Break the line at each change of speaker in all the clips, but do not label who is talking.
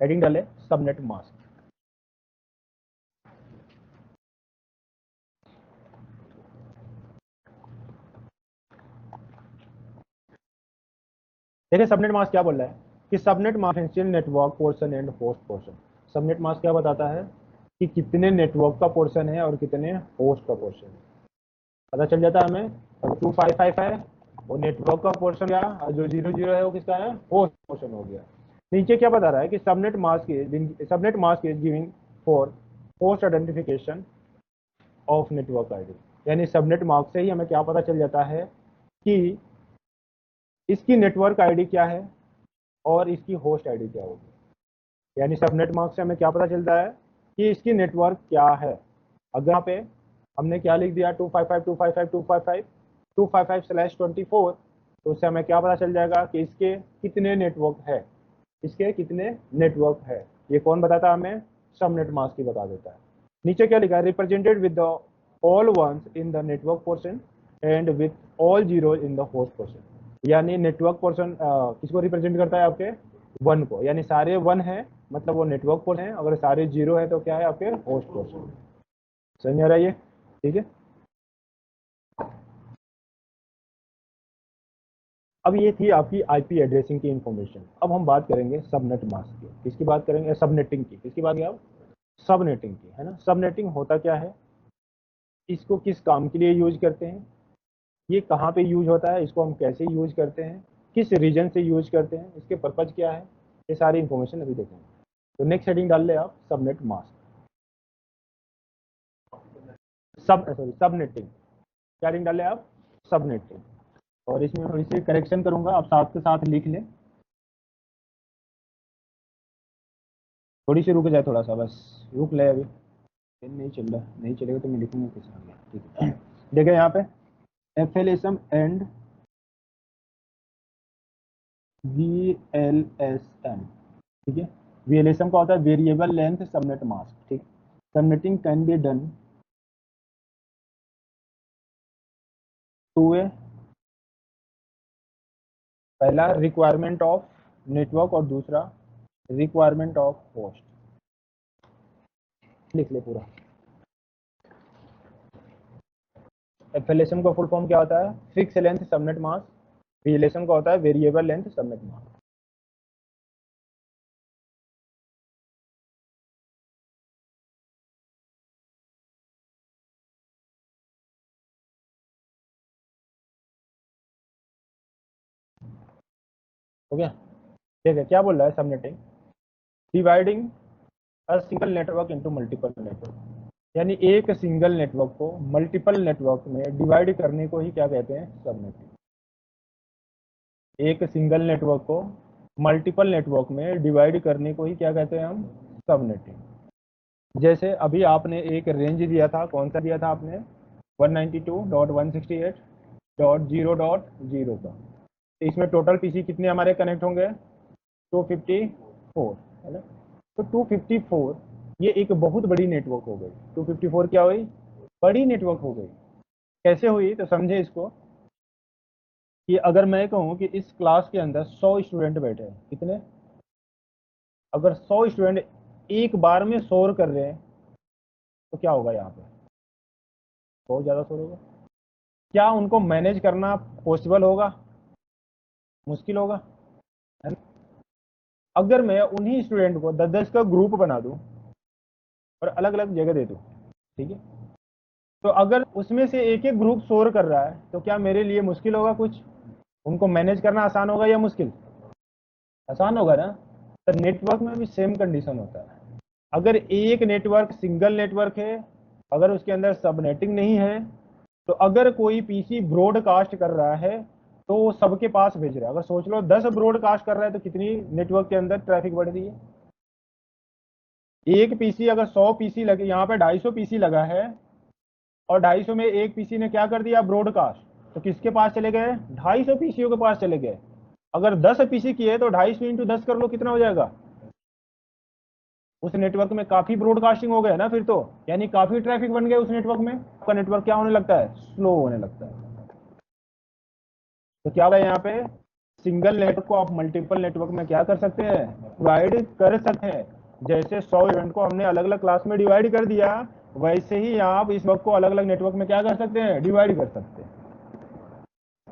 Heading डाले subnet mask. देखिए subnet mask क्या बोल रहा है कि subnet mask network portion and host portion. Subnet mask क्या बताता है कि कितने नेटवर्क का पोर्शन है और कितने होस्ट का पोर्शन है, पता चल जाता है हमें। और 255 है वो नेटवर्क का पोर्शन गया, और जो 00 है वो किसका है, होस्ट पोर्शन हो गया। नीचे क्या बता रहा है कि subnet mask is giving for host identification of network ID. यानी सबनेट मास्क से ही हमें क्या पता चल जाता है कि इसकी नेटवर्क आईडी क्या है और इसकी होस्ट आईडी क्या होगी। यानी सबनेट मास्क से हमें क्या पता चलता है कि इसकी नेटवर्क क्या है। अगर यहाँ पे हमने क्या लिख दिया 255/24, तो उससे हमें क्या पता चल जाएगा कि इसके कितने नेटवर्क है, इसके कितने नेटवर्क है। ये कौन बताता है हमें, सबनेट मास्क ही बता देता है। नीचे क्या लिखा है, represented with the all ones in the network portion and with all zeros in the host portion. यानी नेटवर्क पोर्शन किसको रिप्रेजेंट करता है, आपके वन को। यानी सारे वन है मतलब वो नेटवर्क पोर्शन है, अगर सारे जीरो है तो क्या है, आपके होस्ट पोर्शन। समझ आ रहा है ये, ठीक है। अब ये थी आपकी आईपी एड्रेसिंग की इंफॉर्मेशन। अब हम बात करेंगे सबनेट मास्क की। किसकी बात करेंगे, सबनेटिंग की। किसकी बात किया, सबनेटिंग की, है ना। सबनेटिंग होता क्या है, इसको किस काम के लिए यूज करते हैं, ये कहाँ पे यूज होता है, इसको हम कैसे यूज करते हैं, किस रीजन से यूज करते हैं, इसके पर्पज क्या है, ये सारी इंफॉर्मेशन अभी देखेंगे। तो नेक्स्ट हेडिंग डाल ले आप, सबनेट मास्क, सबनेटिंग। क्या हेडिंग डाल ले आप, सबनेटिंग। और इसमें थोड़ी सी करेक्शन करूंगा, आप साथ के साथ लिख लें। थोड़ी सी रुक जाए, थोड़ा सा बस रुक ले, अभी नहीं चल रहा, नहीं चलेगा तो मैं लिखूंगा किस आगे, ठीक है। देखिए यहाँ पे एफएलएसएम एंड वीएलएसएम, ठीक है। वीएलएसएम का होता है वेरिएबल लेंथ सबनेट मास्क, ठीक। Subnetting can be done to a, पहला रिक्वायरमेंट ऑफ नेटवर्क और दूसरा रिक्वायरमेंट ऑफ होस्ट। लिख ले पूरा। एफएलएसएम का फुल फॉर्म क्या होता है, फिक्स लेंथ सबनेट मास्क। वीएलएसएम का होता है वेरिएबल लेंथ सबनेट मास्क। हो गया, ठीक है। क्या बोल रहा है, subnetting dividing a single network into multiple network. यानी एक सिंगल नेटवर्क को मल्टीपल नेटवर्क में डिवाइड करने को ही क्या कहते हैं, सबनेटिंग। एक सिंगल नेटवर्क को मल्टीपल नेटवर्क में डिवाइड करने को ही क्या कहते हैं हम, सबनेटिंग। जैसे अभी आपने एक रेंज दिया था, कौन सा दिया था आपने, 192.168.0.0 का। तो इसमें टोटल पीसी कितने हमारे कनेक्ट होंगे, 254, है ना। तो 254 ये एक बहुत बड़ी नेटवर्क हो गई। 254 क्या हुई, बड़ी नेटवर्क हो गई। कैसे हुई, तो समझे इसको कि अगर मैं कहूँ कि इस क्लास के अंदर 100 स्टूडेंट बैठे हैं, कितने, अगर 100 स्टूडेंट एक बार में शोर कर रहे हैं तो क्या होगा, यहाँ पे बहुत ज़्यादा शोर होगा। क्या उनको मैनेज करना पॉसिबल होगा, मुश्किल होगा, है ना। अगर मैं उन्हीं स्टूडेंट को 10-10 का ग्रुप बना दूं और अलग अलग जगह दे दूं, ठीक है, तो अगर उसमें से एक एक ग्रुप शोर कर रहा है तो क्या मेरे लिए मुश्किल होगा कुछ, उनको मैनेज करना आसान होगा या मुश्किल, आसान होगा ना। तो नेटवर्क में भी सेम कंडीशन होता है। अगर एक नेटवर्क सिंगल नेटवर्क है, अगर उसके अंदर सबनेटिंग नहीं है, तो अगर कोई पीसी ब्रॉडकास्ट कर रहा है तो वो सबके पास भेज रहा है। अगर सोच लो 10 ब्रॉडकास्ट कर रहा है तो कितनी नेटवर्क के अंदर ट्रैफिक बढ़ रही है। एक पीसी अगर 100 पीसी लगे, यहाँ पे 250 पीसी लगा है और 250 में एक पीसी ने क्या कर दिया, ब्रॉडकास्ट, तो किसके पास चले गए, 250 पीसीओ के पास चले गए। अगर 10 पीसी किए तो 250 इंटू 10 कर लो, कितना हो जाएगा, उस नेटवर्क में काफी ब्रॉडकास्टिंग हो गया ना फिर तो, यानी काफी ट्रैफिक बन गया उस नेटवर्क में। आपका नेटवर्क क्या होने लगता है, स्लो होने लगता है। तो क्या होगा यहाँ पे, सिंगल नेटवर्क को आप मल्टीपल नेटवर्क में क्या कर सकते हैं, डिवाइड कर सकते हैं। जैसे 100 इवेंट को हमने अलग अलग क्लास में डिवाइड कर दिया, वैसे ही आप इस वक्त को अलग अलग नेटवर्क में क्या कर सकते हैं, डिवाइड कर सकते हैं।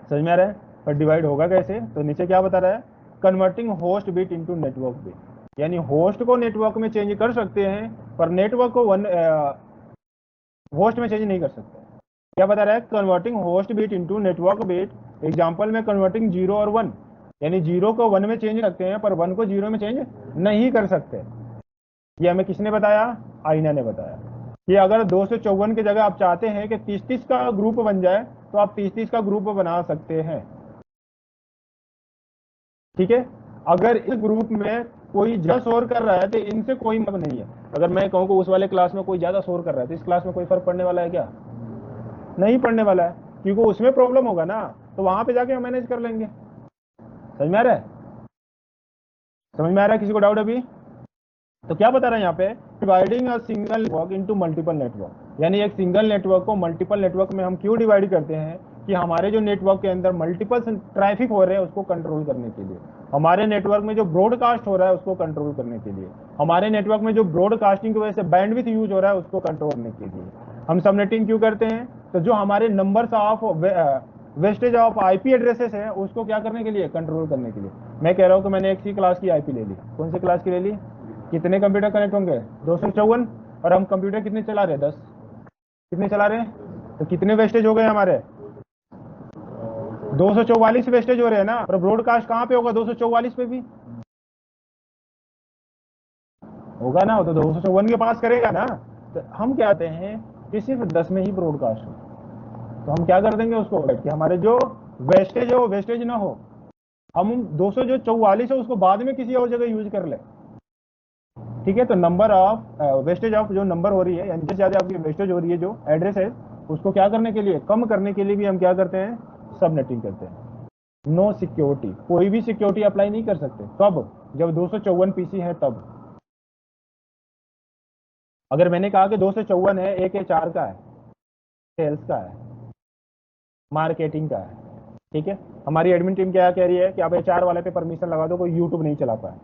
समझ में आ रहा है? पर डिवाइड होगा कैसे, तो नीचे क्या बता रहा है, converting host bit into network bit, यानी होस्ट को नेटवर्क में चेंज कर सकते हैं पर नेटवर्क को होस्ट में चेंज नहीं कर सकते। क्या बता रहा है, converting host bit into network bit. Example में कन्वर्टिंग 0 और 1, यानी 0 को 1 में चेंज करते हैं पर 1 को 0 में चेंज नहीं कर सकते। ये हमें किसने बताया, आईना ने बताया कि अगर 254 की जगह आप चाहते हैं कि 30-30 का ग्रुप बन जाए तो आप 30-30 का ग्रुप बना सकते हैं। ठीक है, अगर इस ग्रुप में कोई ज्यादा शोर कर रहा है तो इनसे कोई मतलब नहीं है। अगर मैं कहूँ कि उस वाले क्लास में कोई ज्यादा शोर कर रहा है तो इस क्लास में कोई फर्क पड़ने वाला है क्या, नहीं पड़ने वाला है, क्योंकि उसमें प्रॉब्लम होगा ना, तो वहां पे जाके हम मैनेज कर लेंगे। समझ में आ रहा है, समझ में आ रहा है, किसी को डाउट अभी? तो क्या बता रहा है यहाँ पे, dividing a single network into multiple network, यानी एक सिंगल नेटवर्क को मल्टीपल नेटवर्क में हम क्यों डिवाइड करते हैं कि हमारे जो नेटवर्क के अंदर मल्टीपल ट्रैफिक हो रहे हैं उसको कंट्रोल करने के लिए, हमारे नेटवर्क में जो ब्रॉडकास्ट हो रहा है उसको कंट्रोल करने के लिए, हमारे नेटवर्क में जो ब्रॉडकास्टिंग की वजह से बैंडविड्थ यूज हो रहा है उसको कंट्रोल करने के लिए हम सबनेटिंग क्यों करते हैं। तो जो हमारे numbers of wastage of IP addresses है उसको क्या करने के लिए, कंट्रोल करने के लिए। मैं कह रहा हूँ कि मैंने एक सी क्लास की आईपी ले ली, कौन सी क्लास की ले ली, कितने कंप्यूटर कनेक्ट होंगे, 254, और हम कंप्यूटर कितने चला रहे हैं, 10, कितने चला रहे हैं, तो कितने वेस्टेज हो गए हमारे, 244 वेस्टेज हो रहे हैं ना। और ब्रॉडकास्ट कहाँ पे होगा, 244 पे भी होगा ना, तो 254 के पास करेगा ना। तो हम क्या कहते हैं कि सिर्फ 10 में ही ब्रॉडकास्ट हो, तो हम क्या कर देंगे उसको कि हमारे जो वेस्टेज है वो वेस्टेज ना हो, हम 244 है उसको बाद में किसी और जगह यूज कर ले। ठीक है, तो नंबर ऑफ वेस्टेज ऑफ जो नंबर हो रही है, यानी जितनी ज्यादा आपकी वेस्टेज हो रही है जो एड्रेस है उसको क्या करने के लिए, कम करने के लिए भी हम क्या करते हैं, सबनेटिंग करते हैं। नो सिक्योरिटी, कोई भी सिक्योरिटी अप्लाई नहीं कर सकते, कब, जब 254 पीसी है तब। अगर मैंने कहा कि 254 है, एक HR का है, सेल्स का है, मार्केटिंग का है, ठीक है, हमारी एडमिन टीम क्या कह रही है कि आप HR वाले पे परमिशन लगा दो, कोई यूट्यूब नहीं चला पाए,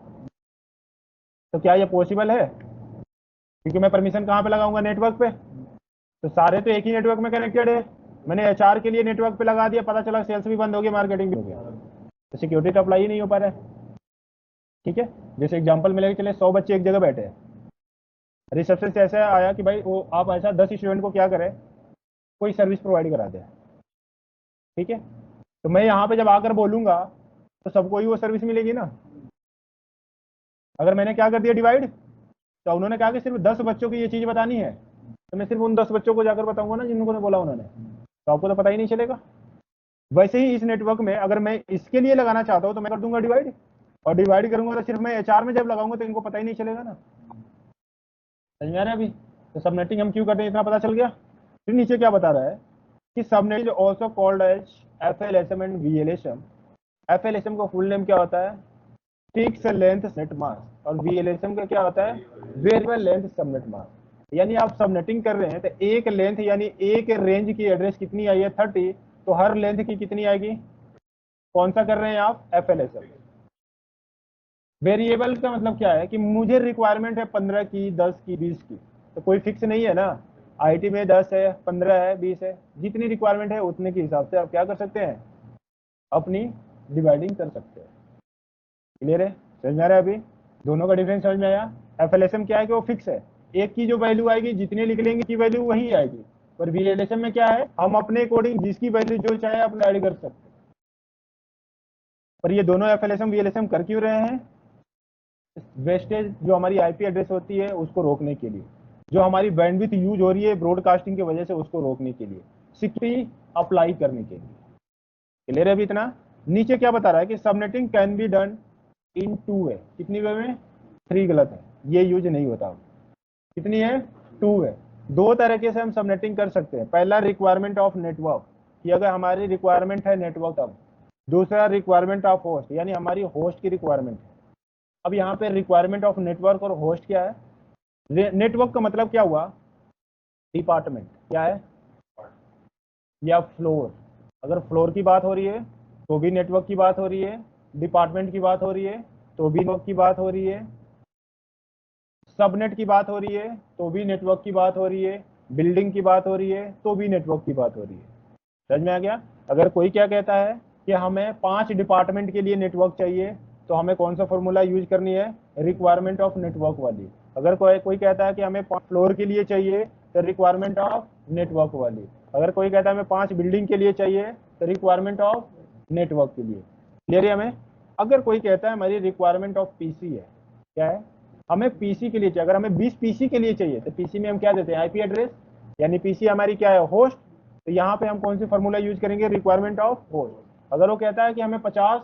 तो क्या ये पॉसिबल है, क्योंकि मैं परमिशन कहाँ पे लगाऊंगा, नेटवर्क पे, तो सारे तो एक ही नेटवर्क में कनेक्टेड है। मैंने HR के लिए नेटवर्क पे लगा दिया, पता चला सेल्स भी बंद हो गया, मार्केटिंग भी हो गया, तो सिक्योरिटी तो अप्लाई ही नहीं हो पा रहा है। ठीक है, जैसे एग्जांपल में लेके चले 100 बच्चे एक जगह बैठे हैं, रिसेप्शन से ऐसा आया कि भाई वो आप ऐसा 10 स्टूडेंट को क्या करें, कोई सर्विस प्रोवाइड करा दे। ठीक है, तो मैं यहाँ पे जब आकर बोलूंगा तो सबको ही वो सर्विस मिलेगी ना। अगर मैंने क्या कर दिया, डिवाइड, तो उन्होंने कहा कि सिर्फ 10 बच्चों की ये चीज बतानी है, तो मैं सिर्फ उन 10 बच्चों को जाकर बताऊंगा ना जिनको ने बोला उन्होंने, तो आपको तो पता ही नहीं चलेगा। वैसे ही इस नेटवर्क में अगर मैं इसके लिए लगाना चाहता हूँ तो मैं कर दूंगा डिवाइड, और डिवाइड करूंगा तो सिर्फ मैं HR में जब लगाऊंगा तो इनको पता ही नहीं चलेगा ना। समझ में आ रहा है अभी? तो सबनेटिंग हम क्यों करते हैं, इतना पता चल गया। फिर नीचे क्या बता रहा है कि subnet also called as FLSM and VLSM। FLSM का फुल नेम क्या होता है, फिक्स लेंथ नेट मास्क, और VLSM का क्या होता है, वेरिएबल लेंथ सबनेट मास्क। यानी आप सबनेटिंग कर रहे हैं तो एक लेंथ यानी एक रेंज की एड्रेस कितनी आई है, 30, तो हर लेंथ की कितनी आएगी, कौन सा कर रहे हैं आप, FLSM। वेरिएबल का मतलब क्या है कि मुझे रिक्वायरमेंट है 15 की, 10 की, 20 की, तो कोई फिक्स नहीं है ना। IT में 10 है, 15 है, 20 है, जितनी रिक्वायरमेंट है उतने के हिसाब से आप क्या कर सकते हैं, अपनी डिवाइडिंग कर सकते हैं। क्लियर है, समझ में आ रहा है अभी, दोनों का डिफरेंस समझ में आया। FLSM क्या है कि वो फिक्स है, एक की जो वैल्यू आएगी जितने लिख लेंगे की वैल्यू वही आएगी। पर VLSM में क्या है, हम अपने अकॉर्डिंग जिसकी वैल्यू जो चाहे अपने ऐड कर सकते हैं। पर ये दोनों FLSM VLSM कर क्यों रहे हैं, वेस्टेज जो हमारी IP एड्रेस होती है उसको रोकने के लिए, जो हमारी बैंडविड्थ यूज हो रही है ब्रॉडकास्टिंग की वजह से उसको रोकने के लिए, सिक्योरिटी अप्लाई करने के लिए। क्लियर है अभी इतना। नीचे क्या बता रहा है कि subnetting can be done in 2 वे, कितनी वे में, 3 गलत है, ये यूज नहीं होता, कितनी है, 2 है। 2 तरीके से हम सबनेटिंग कर सकते हैं, पहला रिक्वायरमेंट ऑफ नेटवर्क, कि अगर हमारी रिक्वायरमेंट है नेटवर्क तब। दूसरा रिक्वायरमेंट ऑफ होस्ट, यानी हमारी होस्ट की रिक्वायरमेंट है। अब यहाँ पे रिक्वायरमेंट ऑफ नेटवर्क और होस्ट क्या है, नेटवर्क का मतलब क्या हुआ, डिपार्टमेंट क्या है, या फ्लोर, अगर फ्लोर की बात हो रही है तो भी नेटवर्क की बात हो रही है, डिपार्टमेंट की बात हो रही है तो भी नेटवर्क की बात हो रही है, सबनेट की बात हो रही है तो भी नेटवर्क की बात हो रही है, बिल्डिंग की बात हो रही है तो भी नेटवर्क की बात हो रही है। समझ में आ गया? अगर कोई क्या कहता है कि हमें 5 डिपार्टमेंट के लिए नेटवर्क चाहिए तो हमें कौन सा फॉर्मूला यूज करनी है? रिक्वायरमेंट ऑफ नेटवर्क वाली। अगर कोई कहता है कि हमें 5 फ्लोर के लिए चाहिए तो रिक्वायरमेंट ऑफ नेटवर्क वाली। अगर कोई कहता है हमें 5 बिल्डिंग के लिए चाहिए तो रिक्वायरमेंट ऑफ नेटवर्क के लिए। क्लियर है हमें? अगर कोई कहता है हमारी रिक्वायरमेंट ऑफ पीसी है, क्या है? हमें पीसी के लिए चाहिए। अगर हमें 20 पीसी के लिए चाहिए तो पीसी में हम क्या देते हैं? आईपी एड्रेस, यानी पीसी हमारी क्या है? होस्ट। तो यहाँ पे हम कौन सी फॉर्मूला यूज करेंगे? Requirement of host. अगर वो कहता है कि हमें 50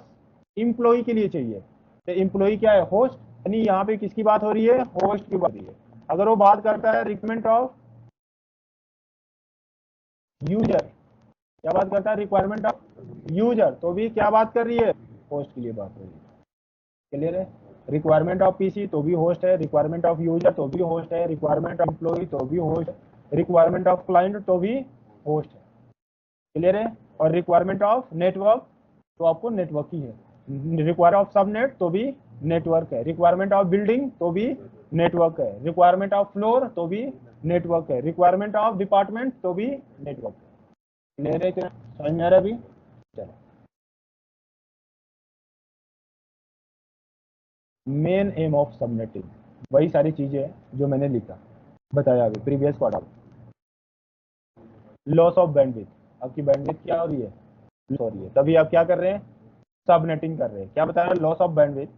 इंप्लॉई के लिए चाहिए तो इंप्लॉई क्या है? होस्ट। यानी यहाँ पे किसकी बात हो रही है? होस्ट की बात हो रही है। अगर वो बात करता है रिक्वायरमेंट ऑफ यूजर, क्या बात करता है? रिक्वायरमेंट ऑफ यूजर, तो भी क्या बात कर रही है? होस्ट के लिए बात हो रही है। क्लियर है? रिक्वायरमेंट ऑफ पीसी तो भी होस्ट है, रिक्वायरमेंट ऑफ यूजर तो भी होस्ट है, रिक्वायरमेंट ऑफ एम्प्लॉई तो भी होस्ट है, रिक्वायरमेंट ऑफ क्लाइंट तो भी होस्ट है। क्लियर है? और रिक्वायरमेंट ऑफ नेटवर्क तो आपको नेटवर्क ही है, रिक्वायर ऑफ सबनेट तो भी नेटवर्क है, रिक्वायरमेंट ऑफ बिल्डिंग तो भी नेटवर्क है, रिक्वायरमेंट ऑफ फ्लोर तो भी नेटवर्क है, रिक्वायरमेंट ऑफ डिपार्टमेंट तो भी नेटवर्क है। क्लियर है? क्या समझ में आ रहा है अभी? चलो, मेन एम ऑफ सबनेटिंग वही सारी चीजें हैं जो मैंने लिखा बताया अभी previous part of. Loss of bandwidth, आपकी बैंडविड्थ क्या हो रही है? लॉस हो रही है, तभी आप क्या कर रहे हैं? सबनेटिंग कर रहे हैं। क्या बताया? Loss of bandwidth,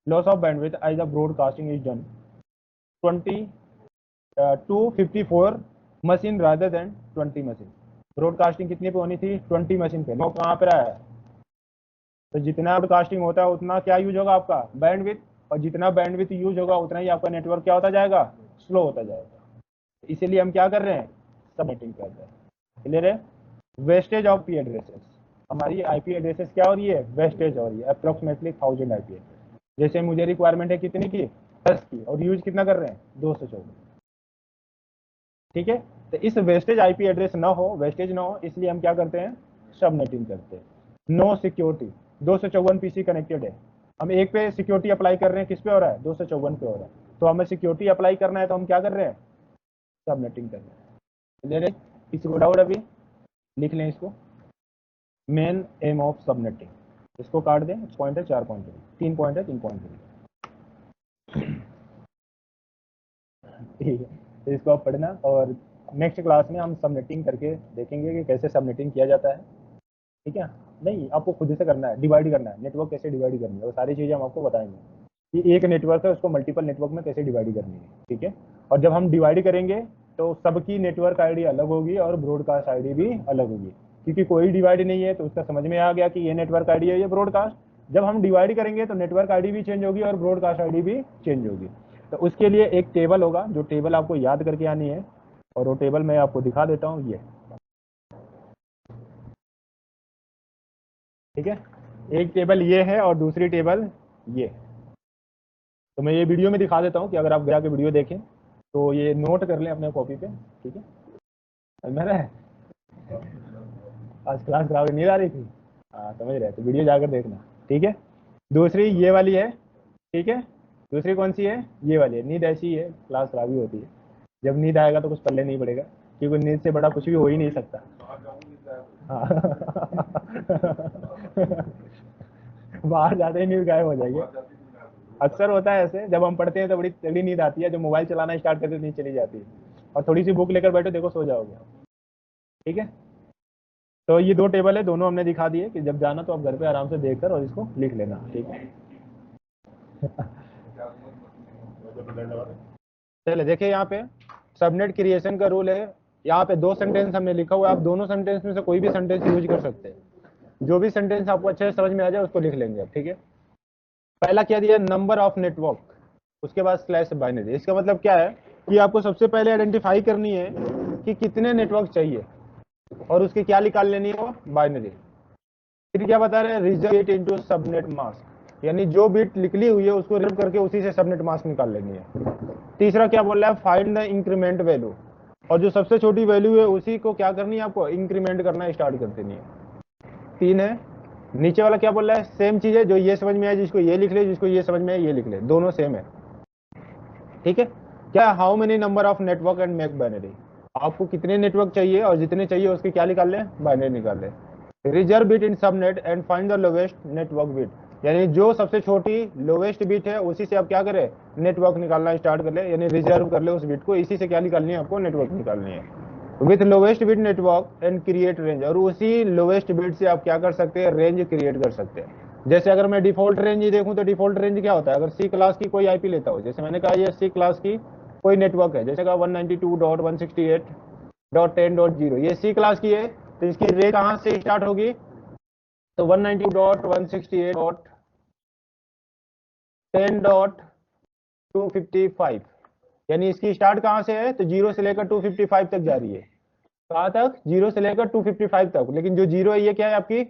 loss of bandwidth as a broadcasting is done 254 machine rather than 20 machine. Broadcasting कितने पे होनी थी? 20 मशीन पे। लो कहाँ पे रहा है? तो जितना ब्रॉडकास्टिंग होता है उतना क्या यूज होगा? आपका बैंडविड्थ। और जितना बैंडविड्थ यूज होगा उतना ही आपका नेटवर्क क्या होता जाएगा? स्लो होता जाएगा। इसीलिए हम क्या कर रहे हैं? सबनेटिंग कर रहे हैं। क्लियर है? वेस्टेज ऑफ पी एड्रेसेस, हमारी आईपी एड्रेसेस क्या हो रही है? वेस्टेज हो रही है, अप्रोक्सीमेटली 1000 आईपी एड्रेस। जैसे मुझे रिक्वायरमेंट है कितनी की? 10 की, और यूज कितना कर रहे हैं? 214। ठीक है? तो इस वेस्टेज आईपी एड्रेस ना हो, वेस्टेज ना हो, इसलिए हम क्या करते हैं? सबनेटिंग करते हैं। नो सिक्योरिटी, 254 पीसी कनेक्टेड है, हम एक पे सिक्योरिटी अप्लाई कर रहे हैं, किस पे हो रहा है? 254 पे हो रहा है। तो हमें सिक्योरिटी अप्लाई करना है तो हम क्या कर रहे हैं? सबनेटिंग कर रहे हैं। क्लियर है? किसी को डाउट अभी? लिख लें इसको, मेन एम ऑफ सबनेटिंग। इसको काट दें, पॉइंट है 4 पॉइंट है, 3 पॉइंट है, 3 पॉइंट है। ठीक है, तो इसको आप पढ़ना और नेक्स्ट क्लास में हम सबनेटिंग करके देखेंगे कि कैसे सबनेटिंग किया जाता है। ठीक है? नहीं, आपको खुद से करना है, डिवाइड करना है, नेटवर्क कैसे डिवाइड करनी है, वो सारी चीज़ें हम आपको बताएंगे कि एक नेटवर्क है उसको मल्टीपल नेटवर्क में कैसे डिवाइड करनी है। ठीक है? और जब हम डिवाइड करेंगे तो सबकी नेटवर्क आईडी अलग होगी और ब्रॉडकास्ट आईडी भी अलग होगी, क्योंकि कोई डिवाइड नहीं है तो उसका समझ में आ गया कि ये नेटवर्क आईडी है, ये ब्रॉडकास्ट। जब हम डिवाइड करेंगे तो नेटवर्क आईडी भी चेंज होगी और ब्रॉडकास्ट आईडी भी चेंज होगी। तो उसके लिए एक टेबल होगा, जो टेबल आपको याद करके आनी है, और वो टेबल मैं आपको दिखा देता हूँ। ये ठीक है, एक टेबल ये है और दूसरी टेबल ये। तो मैं ये वीडियो में दिखा देता हूँ कि अगर आप गया के वीडियो देखें तो ये नोट कर लें अपने कॉपी पे। ठीक है? समझ रहे हैं? आज क्लास खराब नींद आ रही थी? हाँ समझ रहे, तो वीडियो जाकर देखना। ठीक है? दूसरी ये वाली है। ठीक है? दूसरी कौन सी है? ये वाली है। नींद ऐसी है, क्लास खराब ही होती है। जब नींद आएगा तो कुछ पल्ले नहीं पड़ेगा, क्योंकि नींद से बड़ा कुछ भी हो ही नहीं सकता। हाँ बाहर जाते ही नींद गायब हो जाएगी। अक्सर होता है ऐसे, जब हम पढ़ते हैं तो बड़ी तगड़ी नींद आती है, जब मोबाइल चलाना स्टार्ट करते नींद चली जाती है, और थोड़ी सी बुक लेकर बैठो, देखो सो जाओगे। ठीक है? तो ये 2 टेबल है, दोनों हमने दिखा दिए कि जब जाना तो आप घर पे आराम से देखकर और इसको लिख लेना। ठीक है? चलिए देखिए, यहाँ पे सबनेट क्रिएशन का रूल है। यहाँ पे 2 सेंटेंस हमने लिखा हुआ है, आप दोनों सेंटेंस में से कोई भी सेंटेंस यूज कर सकते हैं। जो भी सेंटेंस आपको अच्छे से समझ में आ जाए उसको लिख लेंगे। ठीक है? पहला क्या दिया? नंबर ऑफ नेटवर्क, उसके बाद स्लैश बाइनरी। इसका मतलब क्या है कि आपको सबसे पहले आइडेंटिफाई करनी है कि कितने नेटवर्क चाहिए, और उसकी क्या निकाल लेनी है? वो बाइनरी। फिर क्या बता रहे हैं? Reserve it into subnet mask, यानी जो बिट निकली हुई है उसको रिजर्व करके उसी से सबनेट मास्क निकाल लेनी है। तीसरा क्या बोल रहा है? फाइंड द इंक्रीमेंट वैल्यू, और जो सबसे छोटी वैल्यू है उसी को क्या करनी है? आपको इंक्रीमेंट करना स्टार्ट कर देनी है। 3 है नीचे वाला क्या बोल रहा है, सेम चीज है, जो ये समझ में आए जिसको ये लिख ले, जिसको ये समझ में आए ये लिख ले, दोनों सेम है। ठीक है, क्या how many number of network and make binary, आपको कितने नेटवर्क चाहिए और जितने चाहिए उसके क्या निकाल ले, बाइनरी निकाल ले। Reserve bit in subnet and find the lowest network bit, यानी जो सबसे छोटी लोवेस्ट बिट है उसी से आप क्या करें, नेटवर्क निकालना स्टार्ट कर ले, यानी रिजर्व कर ले उस बिट को, इसी से क्या निकालनी है आपको, नेटवर्क निकालनी है। With lowest bit network and create range, और उसी लोवेस्ट बिट से आप क्या कर सकते हैं, रेंज क्रिएट कर सकते हैं। जैसे अगर मैं डिफॉल्ट रेंज देखूं तो डिफॉल्ट रेंज क्या होता है, अगर सी क्लास की कोई आईपी लेता हूं, जैसे मैंने कहा ये सी क्लास की कोई नेटवर्क है, जैसे कहा 192.168.10.0, ये सी क्लास की है, तो इसकी रेंज कहां से स्टार्ट होगी, तो 192.168.10.255, यानी इसकी स्टार्ट कहां से है, तो जीरो से लेकर 255 तक जा रही है। कहां तक, जीरो से लेकर 255 तक, लेकिन जो जीरो है ये क्या है आपकी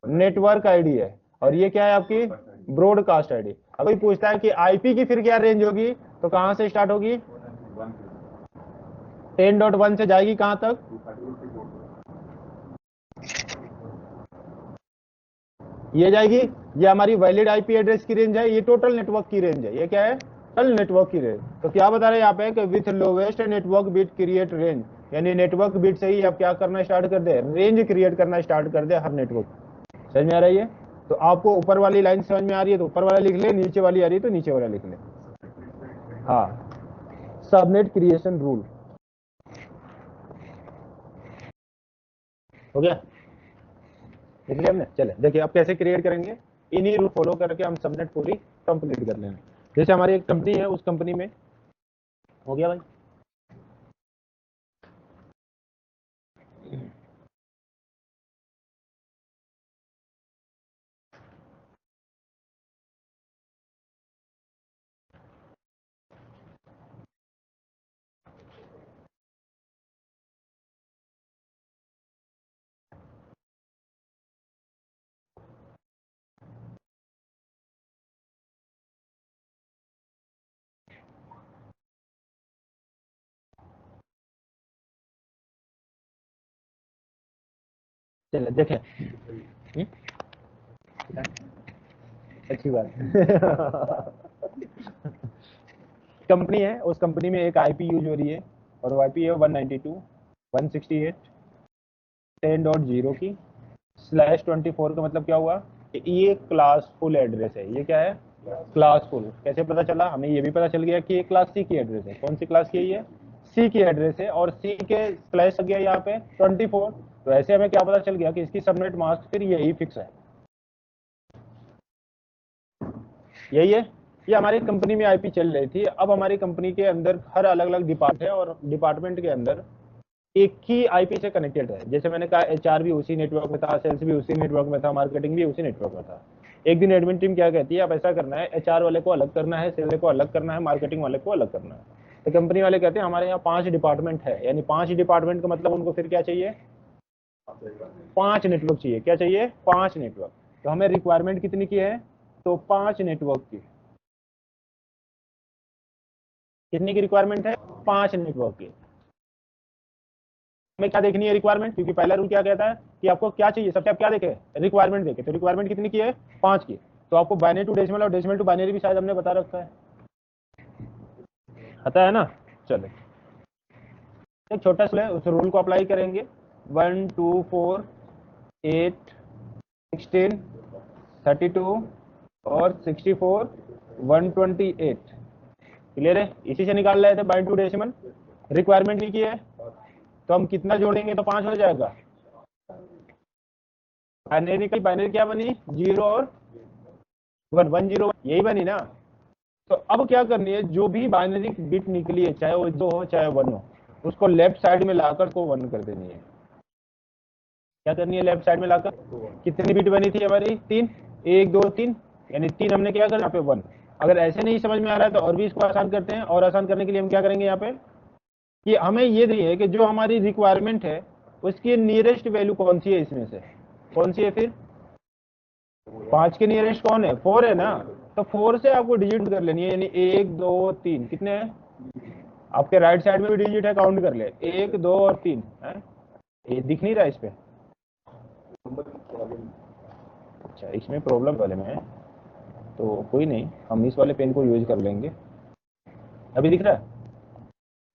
नेटवर्क आईडी है, और ये क्या है आपकी ब्रॉडकास्ट आईडी। अब कोई पूछता है कि आईपी की फिर क्या रेंज होगी, तो कहां से स्टार्ट होगी, 10.1 से जाएगी कहां तक, ये जाएगी, ये हमारी वैलिड आईपी एड्रेस की रेंज है, ये टोटल नेटवर्क की रेंज है, ये क्या है, टोटल नेटवर्क की रेंज। तो क्या बता रहे हैं यहाँ पे कि with lowest network bit create range, यानी नेटवर्क बिट से ही आप क्या करना स्टार्ट कर दे, रेंज क्रिएट करना स्टार्ट कर दे हर नेटवर्क। समझ में आ रही है, तो आपको ऊपर वाली लाइन समझ में आ रही है तो ऊपर वाला लिख ले, नीचे वाली आ रही है तो नीचे वाला लिख ले। हाँ, सबनेट क्रिएशन रूल हो गया, देख लिया हमने। चले देखिए अब कैसे क्रिएट करेंगे, इन्हीं रूल फॉलो करके हम सबनेट पूरी कंप्लीट कर लेंगे। जैसे हमारी एक कंपनी है, उस कंपनी में हो गया भाई, चले देखें। अच्छी बात कंपनी है, उस कंपनी में एक आईपी यूज हो रही है, और वो आईपी है 192.168.10.0 की /24 का मतलब क्या हुआ कि ये क्लासफुल एड्रेस है, ये क्या है क्लासफुल। कैसे पता चला, हमें ये भी पता चल गया कि ये क्लास सी की एड्रेस है, कौन सी क्लास की है ये, सी की एड्रेस है, और सी के स्लैश लग गया यहाँ पे 24, तो ऐसे हमें क्या पता चल गया कि इसकी सबनेट मास्क फिर यही फिक्स है, यही है। ये हमारी कंपनी में आईपी चल रही थी। अब हमारी कंपनी के अंदर हर अलग अलग डिपार्ट है, और डिपार्टमेंट के अंदर एक ही आईपी से कनेक्टेड है। जैसे मैंने कहा एचआर भी उसी नेटवर्क में था, सेल्स भी उसी नेटवर्क में था, मार्केटिंग भी उसी नेटवर्क में था। एक दिन एडमिन टीम क्या कहती है, आप ऐसा करना है, एचआर वाले को अलग करना है, सेल्स को अलग करना है, मार्केटिंग वाले को अलग करना है। तो कंपनी वाले कहते हैं हमारे यहाँ 5 डिपार्टमेंट है, यानी 5 डिपार्टमेंट का मतलब उनको फिर क्या चाहिए, 5 नेटवर्क चाहिए। क्या चाहिए, 5 नेटवर्क। तो हमें रिक्वायरमेंट कितनी की है, तो 5 नेटवर्क की। कितने की रिक्वायरमेंट है, 5 नेटवर्क की। हमें क्या देखनी है रिक्वायरमेंट, क्योंकि पहला रूल क्या कहता है कि आपको क्या चाहिए, सबसे आप क्या देखे, रिक्वायरमेंट देखे। तो रिक्वायरमेंट कितनी की है, 5 की। तो आपको बाइनरी टू डेसिमल और डेसिमल टू बाइनरी भी शायद हमने बता रखा है, आता है ना। चलो एक छोटा सा उस रूल को अप्लाई करेंगे, 1 2 4 8 16 32 और 64 128, क्लियर है। इसी से निकाल रहे थे बाइनरी टू डेसिमल, रिक्वायरमेंट लिखी है, तो हम कितना जोड़ेंगे तो 5 हो जाएगा। बाइनरी का बाइनरी क्या बनी, 0 और 1 1 0 यही बनी ना। तो अब क्या करनी है, जो भी बाइनरी बिट निकली है, चाहे वो 2 हो चाहे 1 हो, उसको लेफ्ट साइड में लाकर को 1 कर देनी है। क्या करनी है, लेफ्ट साइड में लाकर, कितनी बिट बनी थी हमारी, 3, 1 2 3, यानी 3 हमने क्या कर यहाँ पे 1। अगर ऐसे नहीं समझ में आ रहा है तो और भी इसको आसान करते हैं, और आसान करने के लिए हम क्या करेंगे यहाँ पे कि हमें ये नहीं है कि जो हमारी रिक्वायरमेंट है उसकी नियरेस्ट वैल्यू कौन सी है, इसमें से कौन सी है, फिर 5 के नियरेस्ट कौन है, 4 है ना। तो 4 से आपको डिजिट कर लेनी है, यानी 1 2 3 कितने हैं, आपके राइट साइड में भी डिजिट है, काउंट कर ले, 1 2 और 3 है। ये दिख नहीं रहा इस पे, अच्छा इसमें प्रॉब्लम वाले में है, तो कोई नहीं, हम इस वाले पेन को यूज कर लेंगे। अभी दिख रहा है?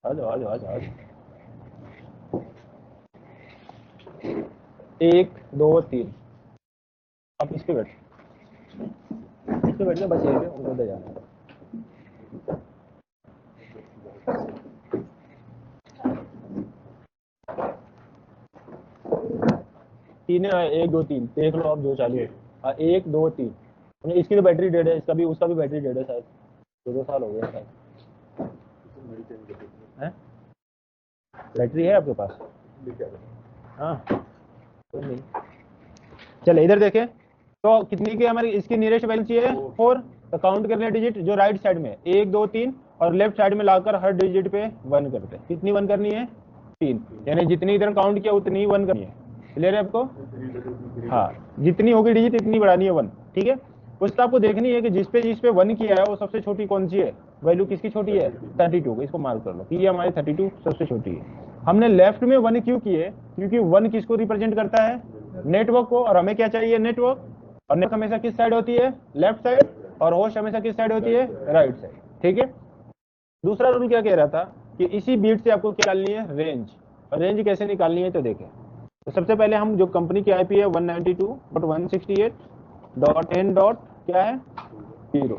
आ जाओ आ जाओ आ जाओ आ जाओ। 1 2 3। अब इस पे बैठ, इस पे बैठ जा, बस यही पे उनको दे जाना। तीन है, 1 2 3 देख लो अब जो चालू है। 1 2 3। इसकी तो बैटरी डेड है, इसका भी, उसका भी बैटरी डेड है शायद, 2 साल हो गए शायद। हैं? बैटरी है आपके पास? हाँ कोई नहीं। चले इधर देखें, तो कितनी की हमारी इसकी नियरेस्ट वैल्यू चाहिए? 4। तो काउंट कर लें डिजिट जो राइट साइड में 1 2 3, और लेफ्ट साइड में लाकर हर डिजिट पे 1 करते हैं। कितनी 1 करनी है? 3, यानी जितनी इधर काउंट किया उतनी 1 करनी है। क्लियर है आपको? हाँ, जितनी होगी डिजिट इतनी बढ़ानी है 1। ठीक है, उसका आपको देखनी है कि जिस पे 1 किया है वो सबसे छोटी कौन सी है, वैल्यू किसकी छोटी है? 32। इसको मार्क कर लो कि ये हमारी 32 सबसे छोटी है। हमने लेफ्ट में 1 क्यों किए? क्योंकि 1 किसको रिप्रेजेंट करता है? नेटवर्क को, और हमें क्या चाहिए? नेटवर्क। और नेटवर्क हमेशा किस साइड होती है? Left side. और होस्ट हमेशा किस साइड होती है? Right side. ठीक है, दूसरा रूल क्या कह रहा था कि इसी बीट से आपको क्या निकालनी है? रेंज। और रेंज कैसे निकालनी है तो देखें। तो सबसे पहले हम जो कंपनी की आईपी है 192.168.n डॉट क्या है 0।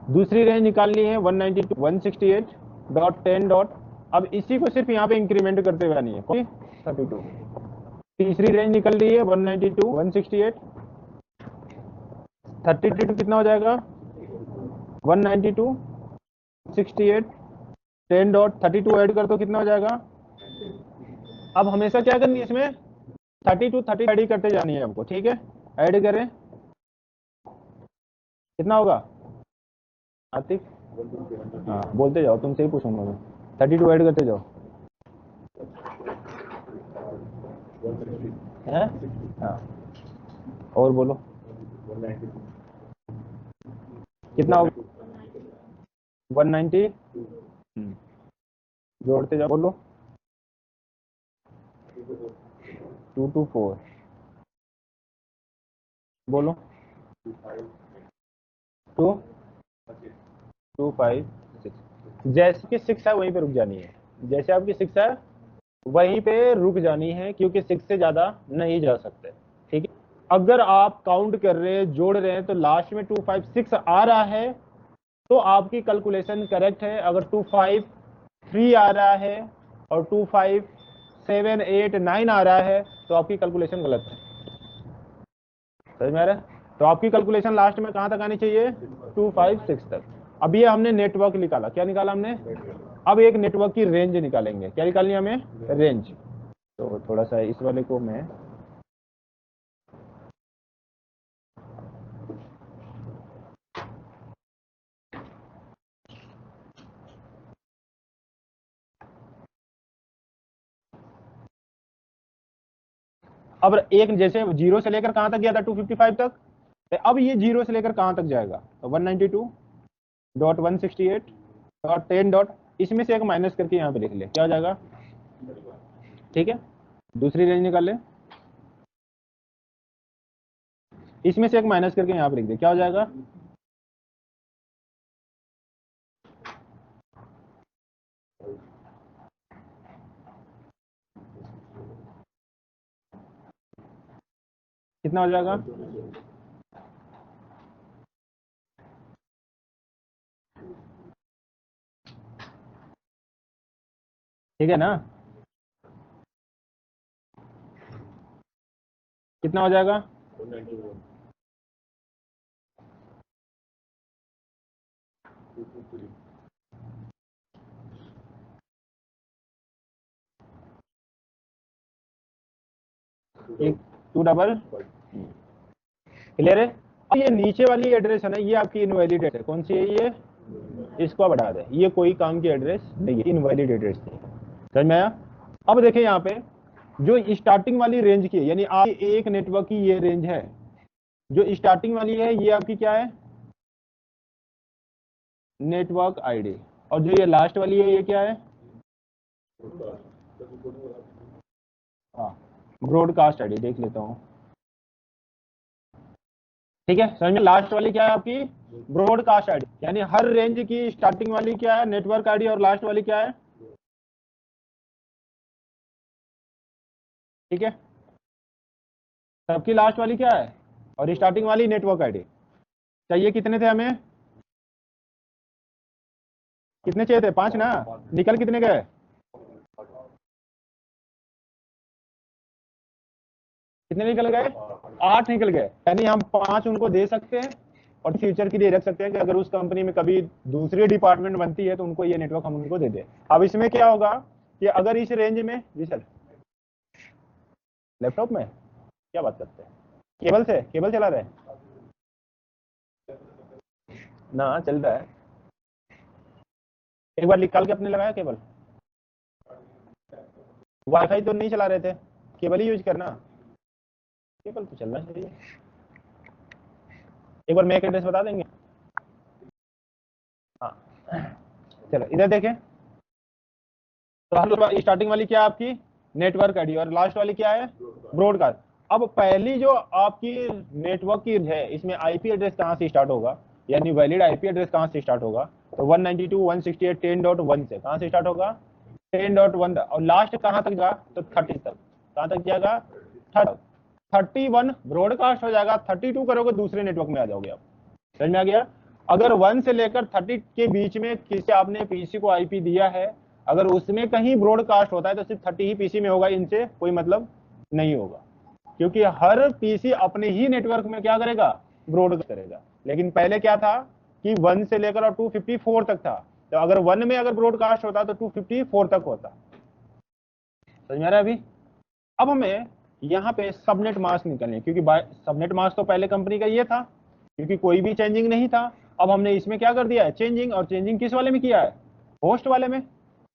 दूसरी रेंज निकालनी है 192.168.10 डॉट। अब इसी को सिर्फ यहाँ पे इंक्रीमेंट करते हुए आनी है 32। तीसरी रेंज निकल रही है 192.168। 32 कितना हो जाएगा? 192.68.10 डॉट 32 ऐड कर तो कितना हो जाएगा? अब हमेशा क्या करनी है इसमें? 30 ऐड करते जानी है हमको। ठीक है, ऐड करें, कितना होगा आतिफ? हाँ बोलते जाओ, तुमसे ही पूछूंगा मैं। 32 ऐड करते जाओ। है? हाँ और बोलो कितना होगा? 190। जोड़ते जाओ, बोलो। 224 बोलो। 2 2 5 6। जैसे कि 6 है वहीं पे रुक जानी है। जैसे आपकी 6 है वहीं पे रुक जानी है, क्योंकि 6 से ज्यादा नहीं जा सकते। ठीक है, अगर आप काउंट कर रहे हैं, जोड़ रहे हैं, तो लास्ट में 256 आ रहा है तो आपकी कैलकुलेशन करेक्ट है। अगर 253 आ रहा है और 257 8 9 आ रहा है तो आपकी कैलकुलेशन गलत है। समझ में आ रहा है? तो आपकी कैलकुलेशन लास्ट में कहां तक आनी चाहिए? 256 तक। अब ये हमने नेटवर्क निकाला, क्या निकाला हमने? अब एक नेटवर्क की रेंज निकालेंगे। क्या निकालनी है हमें? रेंज। तो थोड़ा सा इस वाले को मैं अब एक, जैसे 0 से लेकर कहां तक गया था? 255 तक। तो अब ये 0 से लेकर कहां तक जाएगा? तो 192.168.10 डॉट, इसमें से एक माइनस करके यहाँ पे लिख ले, क्या हो जाएगा? ठीक है, दूसरी रेंज निकाल ले, इसमें से एक माइनस करके यहाँ पे लिख दे, क्या हो जाएगा? कितना हो जाएगा? ठीक है ना? कितना हो जाएगा? 2 क्लियर है? अब ये नीचे वाली एड्रेस है ना, ये आपकी इनवैलिड है। कौन सी है ये? इसको बढ़ा दे, ये कोई काम की एड्रेस नहीं है, इनवैलिड एड्रेस है। समझ में आया? अब देखें यहाँ पे जो स्टार्टिंग वाली रेंज की, यानी आप एक नेटवर्क की ये रेंज है, जो स्टार्टिंग वाली है ये आपकी क्या है? Network ID. और जो ये लास्ट वाली है ये क्या है? हाँ, ब्रॉडकास्ट आईडी। देख लेता हूँ, ठीक है, समझ में? लास्ट वाली क्या है आपकी? ब्रॉडकास्ट आईडी, यानी हर रेंज की स्टार्टिंग वाली क्या है? नेटवर्क आईडी, और लास्ट वाली क्या है? ठीक है, सबकी लास्ट वाली क्या है और स्टार्टिंग वाली नेटवर्क आईडी। चाहिए कितने थे हमें? कितने चाहिए थे? 5 ना? निकल कितने गए? कितने निकल गए? 8 निकल गए। यानी हम 5 उनको दे सकते हैं और फ्यूचर के लिए रख सकते हैं कि अगर उस कंपनी में कभी दूसरी डिपार्टमेंट बनती है तो उनको ये नेटवर्क हम उनको दे दें। अब इसमें क्या होगा कि अगर इस रेंज में, जी सर, लैपटॉप में क्या बात करते हैं? केबल से, केबल चला रहे हैं ना? चल रहा है। एक बार निकाल के अपने लगाया केबल। वाईफाई तो नहीं चला रहे थे, केबल ही यूज करना। केबल तो चलना चाहिए। एक बार मैक एड्रेस बता देंगे? हाँ, चलो इधर देखें। तो हम स्टार्टिंग वाली क्या है आपकी? नेटवर्क आईडी, और लास्ट वाली क्या है? ब्रॉडकास्ट। अब पहली जो आपकी नेटवर्क की है, इसमें आईपी एड्रेस कहाँ से स्टार्ट होगा, यानी वैलिड आईपी एड्रेस कहाँ से स्टार्ट होगा? तो 192.168.10.1 से कहाँ से स्टार्ट होगा? 10.1, और लास्ट कहाँ तक जाएगा? तो 30 तक। कहाँ तक जाएगा? 31 ब्रॉडकास्ट हो जाएगा, 32 करोगे दूसरे नेटवर्क में आ जाओगे आप। समझ में आ गया? अगर 1 से लेकर 30 के बीच में किसी आपने पीसी को आईपी दिया है, अगर उसमें कहीं ब्रॉडकास्ट होता है तो सिर्फ 30 ही पीसी में होगा, इनसे कोई मतलब नहीं होगा, क्योंकि हर पीसी अपने ही नेटवर्क में क्या करेगा? ब्रॉडकास्ट करेगा। लेकिन पहले क्या था कि 1 से लेकर और 254 तक था, तो अगर 1 में अगर ब्रॉडकास्ट होता तो 254 तक होता। समझ में आ रहा है अभी? अब हमें यहाँ पे सबनेट मास्क निकलने, क्योंकि सबनेट मास्क तो पहले कंपनी का ये था, क्योंकि कोई भी चेंजिंग नहीं था। अब हमने इसमें क्या कर दिया है? चेंजिंग। और चेंजिंग किस वाले में किया है? होस्ट वाले में।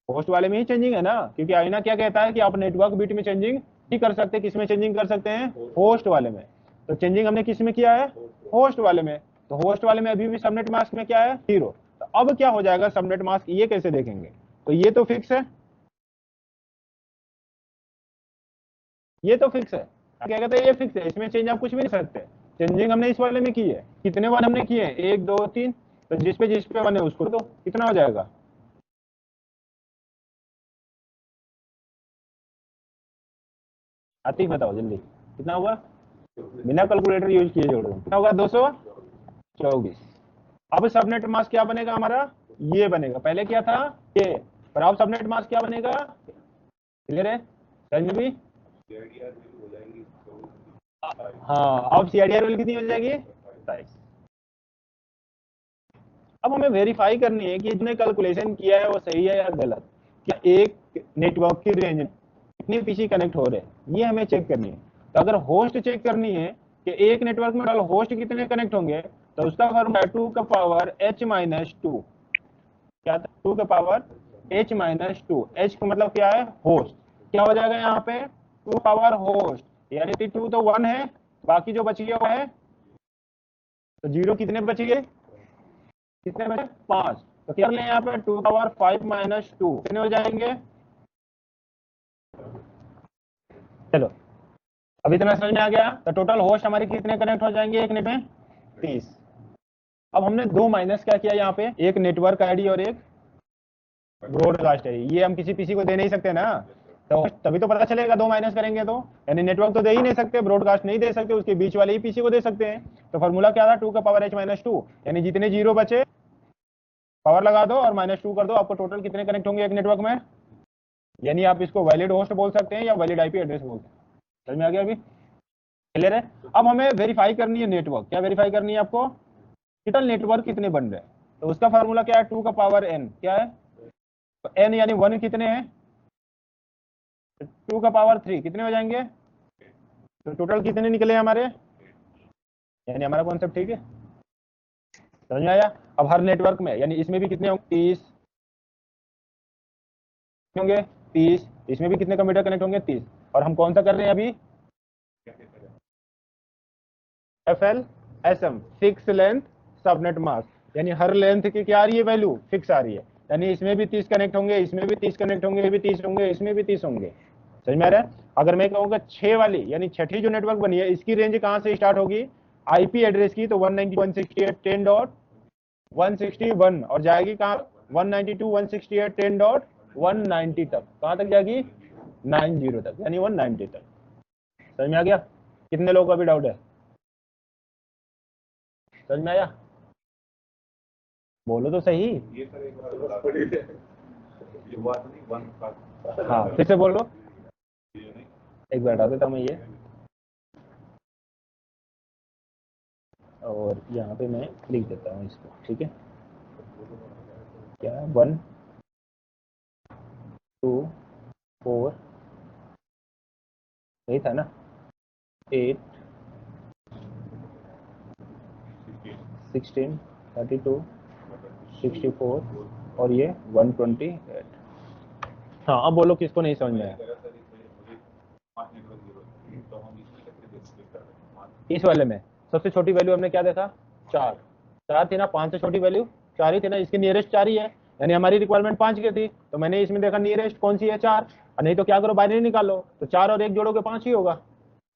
होस्ट वाले में ही चेंजिंग है ना, क्योंकि आईना क्या कहता है कि आप नेटवर्क बिट में चेंजिंग नहीं कर सकते। किस में चेंजिंग कर सकते हैं? होस्ट वाले में। तो चेंजिंग हमने किस में किया है? होस्ट वाले में। तो होस्ट वाले में अभी भी सबनेट मास्क में क्या है? 0। तो अब क्या हो जाएगा सबनेट मास्क, ये कैसे देखेंगे? तो ये तो फिक्स है, ये तो फिक्स है। क्या कहते हैं? ये फिक्स है, इसमें चेंज आप कुछ भी नहीं सकते। चेंजिंग हमने इस वाले में की है। कितने वन हमने किए? 1 2 3। तो जिस पे वन है उसको तो कितना हो जाएगा? आती बताओ जल्दी, कितना होगा? बिना कैलकुलेटर यूज किए जोड़ो, कितना होगा? 224। अब सबनेट मास्क क्या बनेगा हमारा? ये बनेगा। पहले क्या था? ये। पर अब सबनेट मास्क क्या बनेगा? क्लियर है? समझ में भी? हाँ, अब सीआईडीआर वैल्यू कितनी हो जाएगी? 27। अब हमें वेरीफाई करनी है कि जिसने कैलकुलेशन किया है वो सही है या गलत। क्या एक नेटवर्क की रेंज में कितने पीसी कनेक्ट हो रहे हैं, ये हमें चेक करनी है। तो अगर होस्ट चेक करनी है कि एक नेटवर्क में टोटल होस्ट कितने कनेक्ट होंगे, तो उसका फॉर्मूला 2 का पावर h-2। क्या था? 2 का पावर h-2। h का मतलब क्या है? होस्ट। क्या हो जाएगा यहाँ पे? 2 पावर होस्ट, यानी 2 तो 1 है, बाकी जो बच गया वो है, तो 0 कितने बच गए? कितने बचे? 5। तो क्या लें यहाँ पे? 2 पावर 5-2 कितने हो जाएंगे? चलो, अब इतना समझ में आ गया। तो टोटल होस्ट हमारे कितने कनेक्ट हो जाएंगे एक नेट में? 30। अब हमने 2 माइनस क्या किया यहाँ पे? एक नेटवर्क आईडी और एक ब्रॉडकास्ट आईडी। ये हम किसी पीसी को दे नहीं सकते ना, तो तभी तो पता चलेगा 2 माइनस करेंगे तो। यानी नेटवर्क तो दे ही नहीं सकते, ब्रॉडकास्ट नहीं दे सकते, उसके बीच वाले ही पीसी को दे सकते हैं। तो फॉर्मूला क्या था? 2 का पावर h-2, यानी जितने 0 बचे पावर लगा दो और -2 कर दो, आपको टोटल कितने कनेक्ट होंगे एक नेटवर्क में। यानी आप इसको वैलिड होस्ट बोल सकते हैं या वैलिड आईपी एड्रेस बोल सकते हैं। समझ में आ गया अभी? क्लियर है? अब हमें वेरीफाई करनी है नेटवर्क। क्या वेरीफाई करनी है आपको? टोटल नेटवर्क कितने बन रहे हैं। तो उसका फार्मूला क्या है? 2 का पावर n। क्या है? तो n यानी 1 कितने हैं? 2 का पावर 3 कितने हो जाएंगे? तो टोटल कितने निकले हमारे? यानी हमारा कॉन्सेप्ट ठीक है, समझ में आया? अब हर नेटवर्क में, यानी इसमें भी कितने होंगे? 30 होंगे, 30। इसमें भी कितने कंप्यूटर कनेक्ट होंगे? 30। और हम कौन सा कर रहे हैं अभी? FLSM, fix length subnet mask. यानी हर लेंथ की क्या आ रही है? वैल्यू फिक्स आ रही है। यानी इसमें भी 30 कनेक्ट होंगे, इसमें भी 30 कनेक्ट होंगे, इसमें भी 30 होंगे, इसमें भी 30 होंगे। समझ में आ रहा है? अगर मैं कहूँगा 6 वाली, यानी छठी जो नेटवर्क बनी है, इसकी रेंज कहाँ से स्टार्ट होगी? आईपी एड्रेस की तो 192.168.10.161 और जाएगी कहाँ 192.168.10.190 तक। कहाँ तक जाएगी 90 तक, यानी 190 तक। समझ में आ गया? कितने लोगों का भी डाउट है? समझ में आया? बोलो तो सही।
ये सर एक बार बता दीजिए। ये बात नहीं वन का।
हाँ फिर से बोलो,
ये नहीं
एक बार हटा देता हूँ मैं ये, और यहाँ पे मैं लिख देता हूँ इसको, ठीक है? क्या 1 2 4 यही था ना, 8 16 32 64 और ये 128। हाँ अब बोलो किसको नहीं समझ में आया? इस वाले में सबसे छोटी वैल्यू हमने क्या देखा? 4 4 थी ना, 5 से छोटी वैल्यू 4 ही थी ना, इसकी नियरेस्ट 4 ही है, यानी हमारी रिक्वायरमेंट 5 की थी, तो मैंने इसमें देखा नियरेस्ट कौन सी है 4, और नहीं तो क्या करो बाइनरी निकालो, तो 4 और 1 जोड़ोगे 5 ही होगा,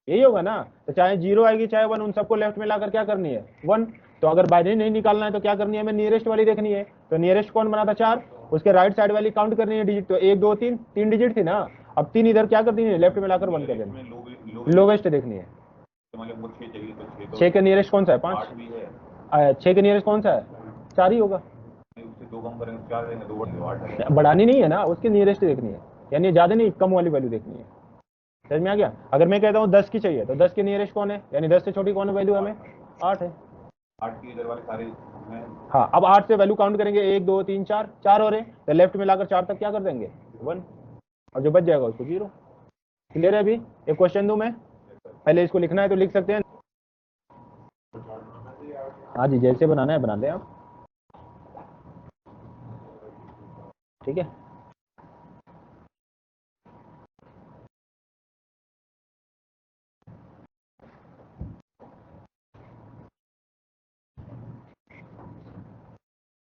यही होगा ना। तो चाहे 0 आएगी चाहे 1, उन सबको लेफ्ट में लाकर क्या करनी है 1। तो अगर बाइनरी नहीं निकालना है तो क्या करनी है, हमें नियरेस्ट वाली देखनी है, तो नियरेस्ट कौन बना था 4, उसके राइट साइड वाली काउंट करनी है डिजिट, तो 1 2 3 3 डिजिट थी ना, अब 3 इधर क्या कर देनी है लेफ्ट में लाकर 1 कर देनी, लोवेस्ट देखनी है। 6 के नियरेस्ट कौन सा है 5, 6 के नियरेस्ट कौन सा है 4 ही होगा, बढ़ानी नहीं है ना, उसके नियरेस्ट देखनी है, यानी ज्यादा नहीं कम वाली वैल्यू देखनी है। समझ में आ गया? अगर मैं कहता हूँ 10 की चाहिए तो 10 के नियरेस्ट कौन है, यानी 10 से छोटी कौन वैल्यू हमें 8 है।
8 की इधर वाले सारे
हाँ अब 8 से वैल्यू काउंट करेंगे 1 2 3 4 4 हो रहे, तो लेफ्ट में लाकर 4 तक क्या कर देंगे 1, और जो बच जाएगा उसको 0। क्लियर है? अभी एक क्वेश्चन दूं मैं, पहले इसको लिखना है तो लिख सकते हैं। हाँ जी जैसे बनाना है बना लें आप, ठीक है।